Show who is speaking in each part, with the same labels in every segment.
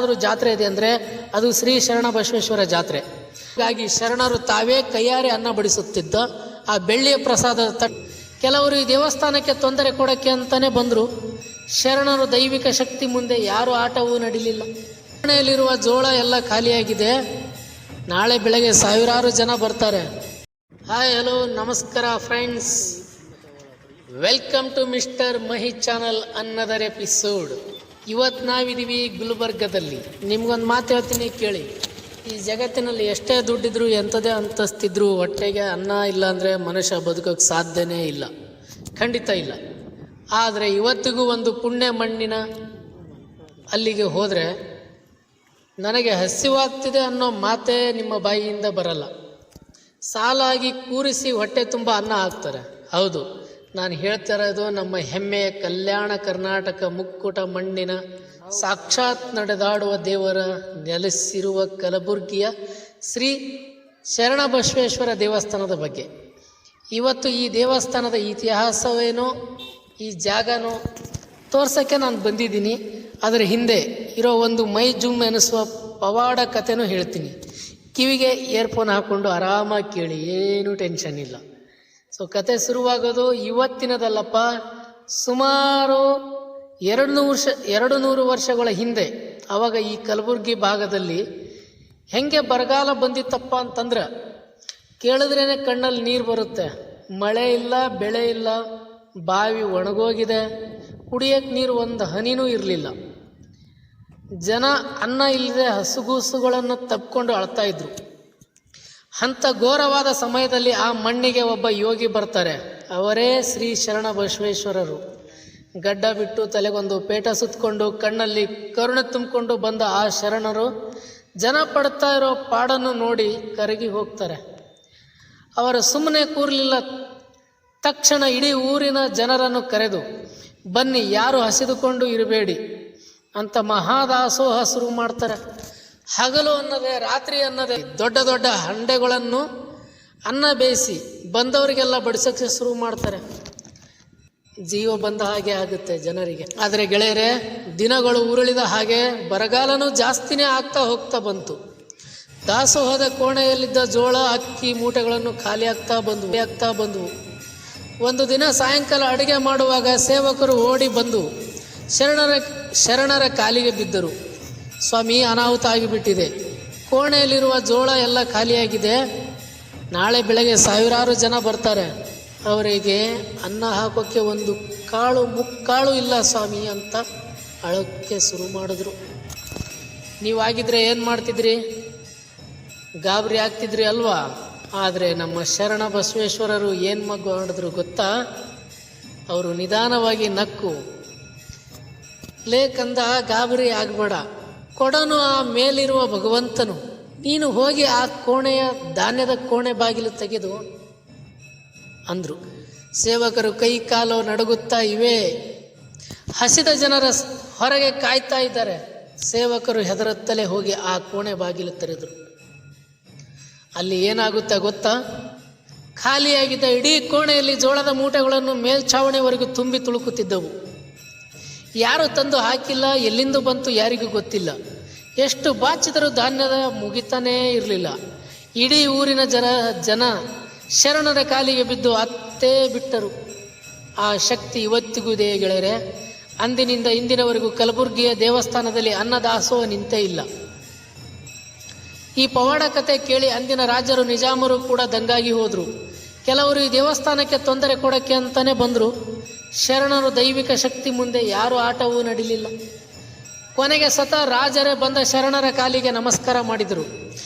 Speaker 1: ಯಾವುದಾದ್ರೂ ಜಾತ್ರೆ ಇದೆ ಅಂದರೆ ಅದು ಶ್ರೀ ಶರಣ ಬಸವೇಶ್ವರ ಜಾತ್ರೆ. ಹೀಗಾಗಿ ಶರಣರು ತಾವೇ ಕೈಯಾರೆ ಅನ್ನ ಬಡಿಸುತ್ತಿದ್ದ ಆ ಬೆಳ್ಳಿಯ ಪ್ರಸಾದದ ತಟ್ಟೆ. ಕೆಲವರು ಈ ದೇವಸ್ಥಾನಕ್ಕೆ ತೊಂದರೆ ಕೊಡೋಕ್ಕೆ ಅಂತಲೇ ಬಂದರು. ಶರಣರು ದೈವಿಕ ಶಕ್ತಿ ಮುಂದೆ ಯಾರು ಆಟವೂ ನಡೀಲಿಲ್ಲ. ಮನೆಯಲ್ಲಿರುವ ಜೋಳ ಎಲ್ಲ ಖಾಲಿಯಾಗಿದೆ. ನಾಳೆ ಬೆಳಗ್ಗೆ ಸಾವಿರಾರು ಜನ ಬರ್ತಾರೆ. ಹಾಯ್, ಹಲೋ, ನಮಸ್ಕಾರ friends, welcome to mister Mahi channel another episode. ಇವತ್ತು ನಾವಿದ್ದೀವಿ ಗುಲ್ಬರ್ಗದಲ್ಲಿ. ನಿಮ್ಗೊಂದು ಮಾತು ಹೇಳ್ತೀನಿ ಕೇಳಿ. ಈ ಜಗತ್ತಿನಲ್ಲಿ ಎಷ್ಟೇ ದುಡ್ಡಿದ್ರು, ಎಂಥದೇ ಅಂತಸ್ತಿದ್ರು, ಹೊಟ್ಟೆಗೆ ಅನ್ನ ಇಲ್ಲ ಅಂದರೆ ಮನುಷ್ಯ ಬದುಕೋಕ್ಕೆ ಸಾಧ್ಯನೇ ಇಲ್ಲ, ಖಂಡಿತ ಇಲ್ಲ. ಆದರೆ ಇವತ್ತಿಗೂ ಒಂದು ಪುಣ್ಯ ಮಣ್ಣಿನ ಅಲ್ಲಿಗೆ ಹೋದರೆ ನನಗೆ ಹಸಿವಾಗ್ತಿದೆ ಅನ್ನೋ ಮಾತೇ ನಿಮ್ಮ ಬಾಯಿಯಿಂದ ಬರಲ್ಲ. ಸಾಲಾಗಿ ಕೂರಿಸಿ ಹೊಟ್ಟೆ ತುಂಬ ಅನ್ನ ಹಾಕ್ತಾರೆ. ಹೌದು, ನಾನು ಹೇಳ್ತಾ ಇರೋದು ನಮ್ಮ ಹೆಮ್ಮೆಯ ಕಲ್ಯಾಣ ಕರ್ನಾಟಕ ಮುಕ್ಕುಟ ಮಣ್ಣಿನ ಸಾಕ್ಷಾತ್ ನಡೆದಾಡುವ ದೇವರ ನೆಲೆಸಿರುವ ಕಲಬುರ್ಗಿಯ ಶ್ರೀ ಶರಣ ಬಸವೇಶ್ವರ ದೇವಸ್ಥಾನದ ಬಗ್ಗೆ. ಇವತ್ತು ಈ ದೇವಸ್ಥಾನದ ಇತಿಹಾಸವೇನೋ, ಈ ಜಾಗನೋ ತೋರ್ಸೋಕ್ಕೆ ನಾನು ಬಂದಿದ್ದೀನಿ. ಅದರ ಹಿಂದೆ ಇರೋ ಒಂದು ಮೈ ಜುಮ್ ಎನಿಸುವ ಪವಾಡ ಕಥೆನೂ ಹೇಳ್ತೀನಿ. ಕಿವಿಗೆ ಇಯರ್ಫೋನ್ ಹಾಕ್ಕೊಂಡು ಆರಾಮಾಗಿ ಕೇಳಿ, ಏನೂ ಟೆನ್ಷನ್ ಇಲ್ಲ. ಸೊ ಕತೆ ಶುರುವಾಗೋದು ಇವತ್ತಿನದಲ್ಲಪ್ಪ, ಸುಮಾರು 200 ವರ್ಷಗಳ ಹಿಂದೆ. ಆವಾಗ ಈ ಕಲಬುರ್ಗಿ ಭಾಗದಲ್ಲಿ ಹೆಂಗೆ ಬರಗಾಲ ಬಂದಿತ್ತಪ್ಪ ಅಂತಂದ್ರೆ ಕೇಳಿದ್ರೇ ಕಣ್ಣಲ್ಲಿ ನೀರು ಬರುತ್ತೆ. ಮಳೆ ಇಲ್ಲ, ಬೆಳೆ ಇಲ್ಲ, ಬಾವಿ ಒಣಗೋಗಿದೆ, ಕುಡಿಯೋಕ್ಕೆ ನೀರು ಒಂದು ಹನಿನೂ ಇರಲಿಲ್ಲ. ಜನ ಅನ್ನ ಇಲ್ಲದೆ ಹಸುಗೂಸುಗಳನ್ನು ತಪ್ಪಿಕೊಂಡು ಅಳ್ತಾ ಇದ್ರು. ಅಂಥ ಘೋರವಾದ ಸಮಯದಲ್ಲಿ ಆ ಮಣ್ಣಿಗೆ ಒಬ್ಬ ಯೋಗಿ ಬರ್ತಾರೆ. ಅವರೇ ಶ್ರೀ ಶರಣ ಬಸವೇಶ್ವರರು. ಗಡ್ಡ ಬಿಟ್ಟು ತಲೆಗೊಂದು ಪೇಟ ಸುತ್ತಕೊಂಡು ಕಣ್ಣಲ್ಲಿ ಕರುಣೆ ತುಂಬಿಕೊಂಡು ಬಂದ ಆ ಶರಣರು ಜನ ಪಡ್ತಾ ಇರೋ ಪಾಡನ್ನು ನೋಡಿ ಕರಗಿ ಹೋಗ್ತಾರೆ. ಅವರು ಸುಮ್ಮನೆ ಕೂರಲಿಲ್ಲ. ತಕ್ಷಣ ಇಡೀ ಊರಿನ ಜನರನ್ನು ಕರೆದು, ಬನ್ನಿ, ಯಾರು ಹಸಿದುಕೊಂಡು ಇರಬೇಡಿ ಅಂತ ಮಹಾದಾಸೋಹ ಶುರು ಮಾಡ್ತಾರೆ. ಹಗಲು ಅನ್ನದೇ, ರಾತ್ರಿ ಅನ್ನದೇ ದೊಡ್ಡ ದೊಡ್ಡ ಹಂಡೆಗಳನ್ನು ಅನ್ನ ಬೇಯಿಸಿ ಬಂದವರಿಗೆಲ್ಲ ಬಡಿಸೋಕ್ಕೆ ಶುರು ಮಾಡ್ತಾರೆ. ಜೀವ ಬಂದ ಹಾಗೆ ಆಗುತ್ತೆ ಜನರಿಗೆ. ಆದರೆ ಗೆಳೆಯರೇ, ದಿನಗಳು ಉರುಳಿದ ಹಾಗೆ ಬರಗಾಲನೂ ಜಾಸ್ತಿನೇ ಆಗ್ತಾ ಹೋಗ್ತಾ ಬಂತು. ದಾಸೋಹದ ಕೋಣೆಯಲ್ಲಿದ್ದ ಜೋಳ, ಅಕ್ಕಿ ಮೂಟೆಗಳನ್ನು ಖಾಲಿ ಆಗ್ತಾ ಬಂದವು. ಒಂದು ದಿನ ಸಾಯಂಕಾಲ ಅಡುಗೆ ಮಾಡುವಾಗ ಸೇವಕರು ಓಡಿ ಬಂದು ಶರಣರ ಕಾಲಿಗೆ ಬಿದ್ದರು. ಸ್ವಾಮಿ, ಅನಾಹುತ ಆಗಿಬಿಟ್ಟಿದೆ, ಕೋಣೆಯಲ್ಲಿರುವ ಜೋಳ ಎಲ್ಲ ಖಾಲಿಯಾಗಿದೆ, ನಾಳೆ ಬೆಳಗ್ಗೆ ಸಾವಿರಾರು ಜನ ಬರ್ತಾರೆ, ಅವರಿಗೆ ಅನ್ನ ಹಾಕೋಕ್ಕೆ ಒಂದು ಮುಕ್ಕಾಳು ಇಲ್ಲ ಸ್ವಾಮಿ ಅಂತ ಅಳೋಕ್ಕೆ ಶುರು ಮಾಡಿದ್ರು. ನೀವಾಗಿದ್ರೆ ಏನು ಮಾಡ್ತಿದ್ರಿ? ಗಾಬರಿ ಆಗ್ತಿದ್ರಿ ಅಲ್ವಾ? ಆದರೆ ನಮ್ಮ ಶರಣ ಬಸವೇಶ್ವರರು ಏನು ಮಾಡಿದ್ರು ಗೊತ್ತಾ? ಅವರು ನಿಧಾನವಾಗಿ ನಕ್ಕು, ಲೇಕಂದ, ಗಾಬರಿ ಆಗಬೇಡ, ಕೊಡನು ಆ ಮೇಲಿರುವ ಭಗವಂತನು, ನೀನು ಹೋಗಿ ಆ ಕೋಣೆಯ ಧಾನ್ಯದ ಕೋಣೆ ಬಾಗಿಲು ತೆಗೆದು ಅಂದರು. ಸೇವಕರು ಕೈ ಕಾಲು ನಡುಗುತ್ತಾ ಇವೆ. ಹಸಿದ ಜನರ ಹೊರಗೆ ಕಾಯ್ತಾ ಇದ್ದಾರೆ. ಸೇವಕರು ಹೆದರುತ್ತಲೇ ಹೋಗಿ ಆ ಕೋಣೆ ಬಾಗಿಲು ತೆರೆದರು. ಅಲ್ಲಿ ಏನಾಗುತ್ತೆ ಗೊತ್ತಾ? ಖಾಲಿಯಾಗಿದ್ದ ಇಡೀ ಕೋಣೆಯಲ್ಲಿ ಜೋಳದ ಮೂಟೆಗಳನ್ನು ಮೇಲ್ಛಾವಣಿವರೆಗೂ ತುಂಬಿ ತುಳುಕುತ್ತಿದ್ದವು. ಯಾರು ತಂದು ಹಾಕಿಲ್ಲ, ಎಲ್ಲಿಂದ ಬಂತು ಯಾರಿಗೂ ಗೊತ್ತಿಲ್ಲ. ಎಷ್ಟು ಬಾಚಿದರೂ ಧಾನ್ಯದ ಮುಗಿತಾನೇ ಇರಲಿಲ್ಲ. ಇಡೀ ಊರಿನ ಜನ ಶರಣರ ಕಾಲಿಗೆ ಬಿದ್ದು ಅತ್ತೇ ಬಿಟ್ಟರು. ಆ ಶಕ್ತಿ ಇವತ್ತಿಗೂ ಇದೆ ಗೆಳೆಯರೆ. ಅಂದಿನಿಂದ ಇಂದಿನವರೆಗೂ ಕಲಬುರ್ಗಿಯ ದೇವಸ್ಥಾನದಲ್ಲಿ ಅನ್ನದಾಸೋಹ ನಿಂತೇ ಇಲ್ಲ. ಈ ಪವಾಡ ಕತೆ ಕೇಳಿ ಅಂದಿನ ರಾಜರು, ನಿಜಾಮರು ಕೂಡ ದಂಗಾಗಿ ಹೋದರು. ಕೆಲವರು ಈ ದೇವಸ್ಥಾನಕ್ಕೆ ತೊಂದರೆ ಕೊಡೋಕ್ಕೆ ಅಂತಲೇ ಬಂದರು. ಶರಣರು ದೈವಿಕ ಶಕ್ತಿ ಮುಂದೆ ಯಾರು ಆಟವೂ ನಡೀಲಿಲ್ಲ. ಕೊನೆಗೆ ಸ್ವತಃ ರಾಜರೇ ಬಂದ ಶರಣರ ಕಾಲಿಗೆ ನಮಸ್ಕಾರ ಮಾಡಿದರು.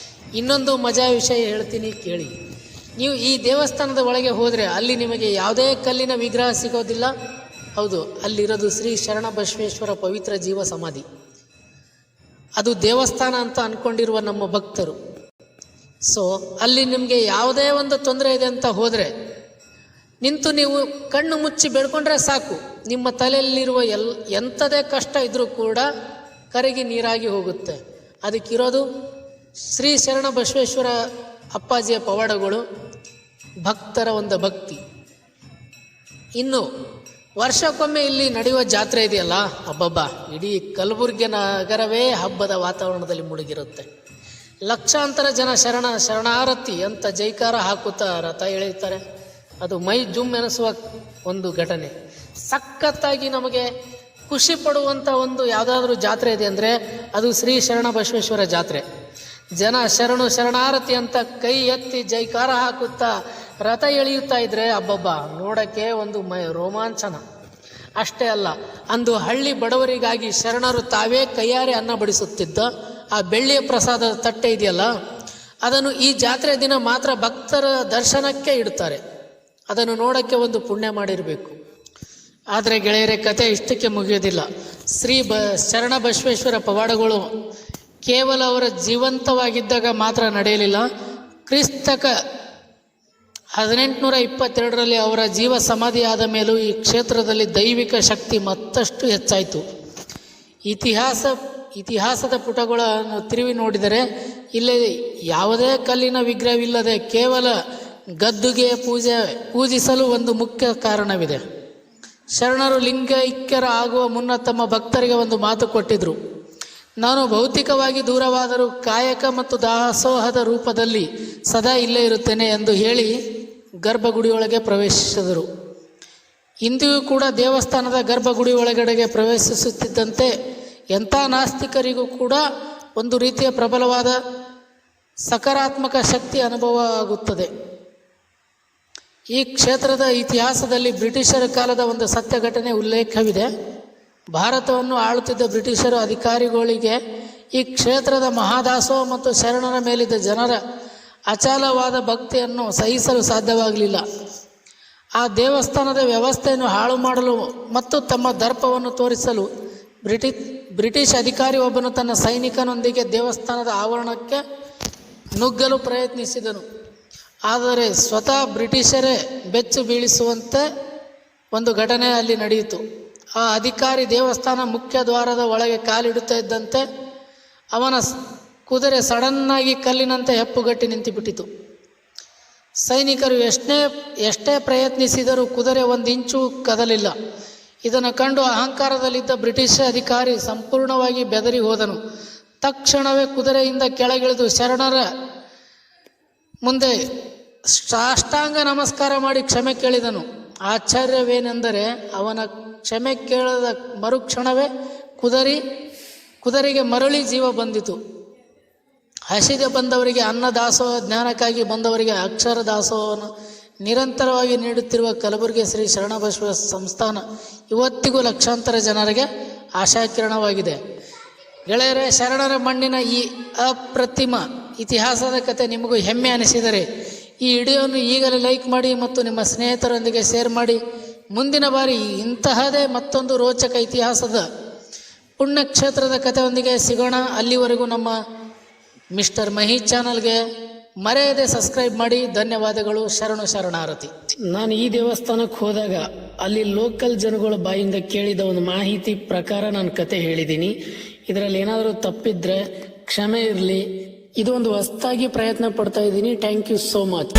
Speaker 1: ಇನ್ನೊಂದು ಮಜಾ ವಿಷಯ ಹೇಳ್ತೀನಿ ಕೇಳಿ. ನೀವು ಈ ದೇವಸ್ಥಾನದ ಒಳಗೆ ಹೋದರೆ ಅಲ್ಲಿ ನಿಮಗೆ ಯಾವುದೇ ಕಲ್ಲಿನ ವಿಗ್ರಹ ಸಿಗೋದಿಲ್ಲ. ಹೌದು, ಅಲ್ಲಿರೋದು ಶ್ರೀ ಶರಣ ಬಸವೇಶ್ವರ ಪವಿತ್ರ ಜೀವ ಸಮಾಧಿ. ಅದು ದೇವಸ್ಥಾನ ಅಂತ ಅಂದ್ಕೊಂಡಿರುವ ನಮ್ಮ ಭಕ್ತರು. ಸೊ ಅಲ್ಲಿ ನಿಮಗೆ ಯಾವುದೇ ಒಂದು ತೊಂದರೆ ಇದೆ ಅಂತ ಹೋದರೆ ನಿಂತು ನೀವು ಕಣ್ಣು ಮುಚ್ಚಿ ಬೇಡ್ಕೊಂಡ್ರೆ ಸಾಕು, ನಿಮ್ಮ ತಲೆಯಲ್ಲಿರುವ ಎಂಥದೇ ಕಷ್ಟ ಇದ್ದರೂ ಕೂಡ ಕರಗಿ ನೀರಾಗಿ ಹೋಗುತ್ತೆ. ಅದಕ್ಕಿರೋದು ಶ್ರೀ ಶರಣ ಬಸವೇಶ್ವರ ಅಪ್ಪಾಜಿಯ ಪವಾಡಗಳು, ಭಕ್ತರ ಒಂದು ಭಕ್ತಿ. ಇನ್ನು ವರ್ಷಕ್ಕೊಮ್ಮೆ ಇಲ್ಲಿ ನಡೆಯುವ ಜಾತ್ರೆ ಇದೆಯಲ್ಲ, ಹಬ್ಬಬ್ಬ, ಇಡೀ ಕಲಬುರಗಿ ನಗರವೇ ಹಬ್ಬದ ವಾತಾವರಣದಲ್ಲಿ ಮುಳುಗಿರುತ್ತೆ. ಲಕ್ಷಾಂತರ ಜನ ಶರಣಾರತಿ ಅಂತ ಜೈಕಾರ ಹಾಕುತ್ತಾ ರಥ ಎಳೆಯುತ್ತಾರೆ. ಅದು ಮೈ ಜುಮ್ ಎನಿಸುವ ಒಂದು ಘಟನೆ. ಸಖತ್ತಾಗಿ ನಮಗೆ ಖುಷಿ ಪಡುವಂಥ ಒಂದು ಯಾವುದಾದ್ರೂ ಜಾತ್ರೆ ಇದೆ ಅಂದರೆ ಅದು ಶ್ರೀ ಶರಣ ಬಸವೇಶ್ವರ ಜಾತ್ರೆ. ಜನ ಶರಣಾರತಿ ಅಂತ ಕೈ ಎತ್ತಿ ಜೈಕಾರ ಹಾಕುತ್ತಾ ರಥ ಎಳೆಯುತ್ತಾ ಇದ್ರೆ ಹಬ್ಬಬ್ಬ ನೋಡೋಕ್ಕೆ ಒಂದು ರೋಮಾಂಚನ. ಅಷ್ಟೇ ಅಲ್ಲ, ಅಂದು ಹಳ್ಳಿ ಬಡವರಿಗಾಗಿ ಶರಣರು ತಾವೇ ಕೈಯಾರೆ ಅನ್ನ ಬಡಿಸುತ್ತಿದ್ದ ಆ ಬೆಳ್ಳಿಯ ಪ್ರಸಾದದ ತಟ್ಟೆ ಇದೆಯಲ್ಲ, ಅದನ್ನು ಈ ಜಾತ್ರೆ ದಿನ ಮಾತ್ರ ಭಕ್ತರ ದರ್ಶನಕ್ಕೆ ಇಡ್ತಾರೆ. ಅದನ್ನು ನೋಡೋಕ್ಕೆ ಒಂದು ಪುಣ್ಯ ಮಾಡಿರಬೇಕು. ಆದರೆ ಗೆಳೆಯರೆ, ಕತೆ ಇಷ್ಟಕ್ಕೆ ಮುಗಿಯೋದಿಲ್ಲ. ಶರಣ ಬಸವೇಶ್ವರ ಪವಾಡಗಳು ಕೇವಲ ಅವರ ಜೀವಂತವಾಗಿದ್ದಾಗ ಮಾತ್ರ ನಡೆಯಲಿಲ್ಲ. ಕ್ರಿಸ್ತಕ 1822ರಲ್ಲಿ ಅವರ ಜೀವ ಸಮಾಧಿಯಾದ ಮೇಲೂ ಈ ಕ್ಷೇತ್ರದಲ್ಲಿ ದೈವಿಕ ಶಕ್ತಿ ಮತ್ತಷ್ಟು ಹೆಚ್ಚಾಯಿತು. ಇತಿಹಾಸದ ಪುಟಗಳನ್ನು ತಿರುವಿ ನೋಡಿದರೆ ಇಲ್ಲಿ ಯಾವುದೇ ಕಲ್ಲಿನ ವಿಗ್ರಹವಿಲ್ಲದೆ ಕೇವಲ ಗದ್ದುಗೆ ಪೂಜಿಸಲು ಒಂದು ಮುಖ್ಯ ಕಾರಣವಿದೆ. ಶರಣರು ಲಿಂಗೈಕ್ಯರ ಆಗುವ ಮುನ್ನ ತಮ್ಮ ಭಕ್ತರಿಗೆ ಒಂದು ಮಾತು ಕೊಟ್ಟಿದ್ರು. ನಾನು ಭೌತಿಕವಾಗಿ ದೂರವಾದರೂ ಕಾಯಕ ಮತ್ತು ದಾಸೋಹದ ರೂಪದಲ್ಲಿ ಸದಾ ಇಲ್ಲೇ ಇರುತ್ತೇನೆ ಎಂದು ಹೇಳಿ ಗರ್ಭಗುಡಿಯೊಳಗೆ ಪ್ರವೇಶಿಸಿದರು. ಇಂದಿಗೂ ಕೂಡ ದೇವಸ್ಥಾನದ ಗರ್ಭಗುಡಿ ಒಳಗಡೆಗೆ ಪ್ರವೇಶಿಸುತ್ತಿದ್ದಂತೆ ಎಂಥ ನಾಸ್ತಿಕರಿಗೂ ಕೂಡ ಒಂದು ರೀತಿಯ ಪ್ರಬಲವಾದ ಸಕಾರಾತ್ಮಕ ಶಕ್ತಿ ಅನುಭವ ಆಗುತ್ತದೆ. ಈ ಕ್ಷೇತ್ರದ ಇತಿಹಾಸದಲ್ಲಿ ಬ್ರಿಟಿಷರ ಕಾಲದ ಒಂದು ಸತ್ಯ ಘಟನೆ ಉಲ್ಲೇಖವಿದೆ. ಭಾರತವನ್ನು ಆಳುತ್ತಿದ್ದ ಬ್ರಿಟಿಷರು ಅಧಿಕಾರಿಗಳಿಗೆ ಈ ಕ್ಷೇತ್ರದ ಮಹಾದಾಸೋಹ ಮತ್ತು ಶರಣರ ಮೇಲಿದ್ದ ಜನರ ಅಚಲವಾದ ಭಕ್ತಿಯನ್ನು ಸಹಿಸಲು ಸಾಧ್ಯವಾಗಲಿಲ್ಲ. ಆ ದೇವಸ್ಥಾನದ ವ್ಯವಸ್ಥೆಯನ್ನು ಹಾಳು ಮಾಡಲು ಮತ್ತು ತಮ್ಮ ದರ್ಪವನ್ನು ತೋರಿಸಲು ಬ್ರಿಟಿಷ್ ಅಧಿಕಾರಿ ಒಬ್ಬನು ತನ್ನ ಸೈನಿಕನೊಂದಿಗೆ ದೇವಸ್ಥಾನದ ಆವರಣಕ್ಕೆ ನುಗ್ಗಲು ಪ್ರಯತ್ನಿಸಿದನು. ಆದರೆ ಸ್ವತಃ ಬ್ರಿಟಿಷರೇ ಬೆಚ್ಚು ಬೀಳಿಸುವಂತೆ ಒಂದು ಘಟನೆ ಅಲ್ಲಿ ನಡೆಯಿತು. ಆ ಅಧಿಕಾರಿ ದೇವಸ್ಥಾನ ಮುಖ್ಯ ದ್ವಾರದ ಒಳಗೆ ಕಾಲಿಡುತ್ತಾ ಇದ್ದಂತೆ ಅವನ ಕುದುರೆ ಸಡನ್ನಾಗಿ ಕಲ್ಲಿನಂತೆ ಹೆಪ್ಪುಗಟ್ಟಿ ನಿಂತುಬಿಟ್ಟಿತು. ಸೈನಿಕರು ಎಷ್ಟೇ ಪ್ರಯತ್ನಿಸಿದರೂ ಕುದುರೆ ಒಂದು ಇಂಚು ಕದಲಿಲ್ಲ. ಇದನ್ನು ಕಂಡು ಅಹಂಕಾರದಲ್ಲಿದ್ದ ಬ್ರಿಟಿಷ್ ಅಧಿಕಾರಿ ಸಂಪೂರ್ಣವಾಗಿ ಬೆದರಿ ಹೋದನು. ತಕ್ಷಣವೇ ಕುದುರೆಯಿಂದ ಕೆಳಗಿಳಿದು ಶರಣರ ಮುಂದೆ ಸಾಷ್ಟಾಂಗ ನಮಸ್ಕಾರ ಮಾಡಿ ಕ್ಷಮೆ ಕೇಳಿದನು. ಆಶ್ಚರ್ಯವೇನೆಂದರೆ ಅವನ ಕ್ಷಮೆ ಕೇಳದ ಮರುಕ್ಷಣವೇ ಕುದುರೆಗೆ ಮರಳಿ ಜೀವ ಬಂದಿತು. ಹಸಿದೆ ಬಂದವರಿಗೆ ಅನ್ನ ದಾಸೋಹ, ಜ್ಞಾನಕ್ಕಾಗಿ ಬಂದವರಿಗೆ ಅಕ್ಷರ ದಾಸೋಹವನ್ನು ನಿರಂತರವಾಗಿ ನೀಡುತ್ತಿರುವ ಕಲಬುರಗಿ ಶ್ರೀ ಶರಣಬಸವ ಸಂಸ್ಥಾನ ಇವತ್ತಿಗೂ ಲಕ್ಷಾಂತರ ಜನರಿಗೆ ಆಶಾಕಿರಣವಾಗಿದೆ. ಗೆಳೆಯರೇ, ಶರಣರ ಮಣ್ಣಿನ ಈ ಅಪ್ರತಿಮ ಇತಿಹಾಸದ ಕತೆ ನಿಮಗೂ ಹೆಮ್ಮೆ ಅನಿಸಿದರೆ ಈ ವಿಡಿಯೋವನ್ನು ಈಗಲೇ ಲೈಕ್ ಮಾಡಿ ಮತ್ತು ನಿಮ್ಮ ಸ್ನೇಹಿತರೊಂದಿಗೆ ಶೇರ್ ಮಾಡಿ. ಮುಂದಿನ ಬಾರಿ ಇಂತಹದೇ ಮತ್ತೊಂದು ರೋಚಕ ಇತಿಹಾಸದ ಪುಣ್ಯಕ್ಷೇತ್ರದ ಕಥೆಯೊಂದಿಗೆ ಸಿಗೋಣ. ಅಲ್ಲಿವರೆಗೂ ನಮ್ಮ ಮಿಸ್ಟರ್ ಮಹಿ ಚಾನಲ್ಗೆ ಮರೆಯದೆ ಸಬ್ಸ್ಕ್ರೈಬ್ ಮಾಡಿ. ಧನ್ಯವಾದಗಳು. ಶರಣಾರತಿ. ನಾನು ಈ ದೇವಸ್ಥಾನಕ್ಕೆ ಹೋದಾಗ ಅಲ್ಲಿ ಲೋಕಲ್ ಜನಗಳ ಬಾಯಿಂದ ಕೇಳಿದ ಒಂದು ಮಾಹಿತಿ ಪ್ರಕಾರ ನಾನು ಕತೆ ಹೇಳಿದ್ದೀನಿ. ಇದರಲ್ಲಿ ಏನಾದರೂ ತಪ್ಪಿದ್ರೆ ಕ್ಷಮೆ ಇರಲಿ. ಇದು ಒಂದು ಹೊಸದಾಗಿ ಪ್ರಯತ್ನ ಪಡ್ತಾ ಇದ್ದೀನಿ. Thank you so much.